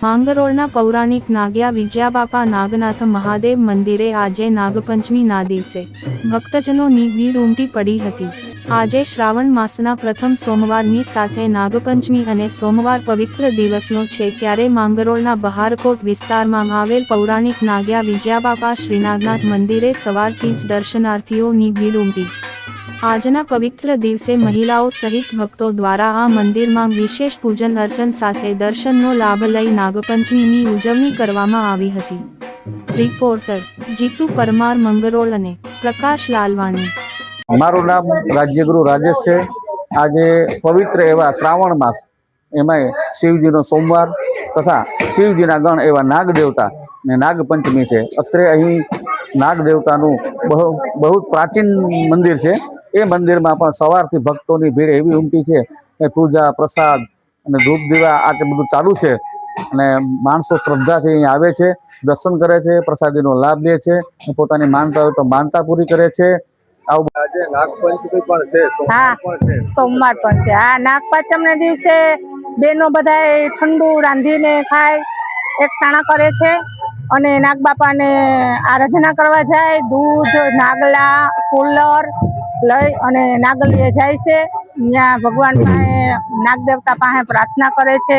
માંગરોળના પૌરાણિક નાગ્યા વિજયાબાપા નાગનાથ મહાદેવ મંદિરે આજે નાગપંચમીના દિવસે ભક્તજનોની ભીડ ઉમટી પડી હતી। આજે શ્રાવણ માસના પ્રથમ સોમવારની સાથે નાગપંચમી અને સોમવાર પવિત્ર દિવસનો છે, ત્યારે માંગરોળના બહારકોટ વિસ્તારમાં આવેલ પૌરાણિક નાગ્યા વિજયાબાપા શ્રીનાગનાથ મંદિરે સવારથી જ દર્શનાર્થીઓની ભીડ ઉમટી। આજના પવિત્ર દિવસે મહિલાઓ સહિત ભક્તો દ્વારા આ મંદિરમાં વિશેષ પૂજન અર્ચન સાથે દર્શનનો લાભ લઈ નાગપંચમીની ઉજવણી કરવામાં આવી હતી। રિપોર્ટર જીતુ પરમાર, મંગરોળ અને પ્રકાશ લાલવાણી। મારું નામ રાજ્યગુરુ રાજેશ છે। આજે પવિત્ર એવા શ્રાવણ માસ, એમાં શિવજીનો સોમવાર તથા શિવજીના ગણ એવા નાગ દેવતા ને નાગપંચમી છે। અત્રે અહીં નાગ દેવતાનું બહુ પ્રાચીન મંદિર છે। એ મંદિરમાં પણ સવારથી ભક્તોની ભીડ એવી ઉમટી છે કે પૂજા પ્રસાદ અને ધૂપ દીવા આ બધું ચાલુ છે અને માણસો શ્રદ્ધાથી અહીં આવે છે, દર્શન કરે છે, પ્રસાદીનો લાભ લે છે, પોતાની માનતા હોય તો માનતા પૂરી કરે છે। આજે નાગપંચમી પણ છે, સોમવાર પણ છે। આ નાગપાંચમના દિવસે બેનો બધાય ઠંડુ રાંધીને ખાય, એકટાણા કરે છે અને નાગબાપાને આરાધના કરવા જાય। દૂધ, નાગલા, કુલર લઈ અને નાગલીએ જાય છે, ત્યાં ભગવાન પાસે નાગદેવતા પાસે પ્રાર્થના કરે છે।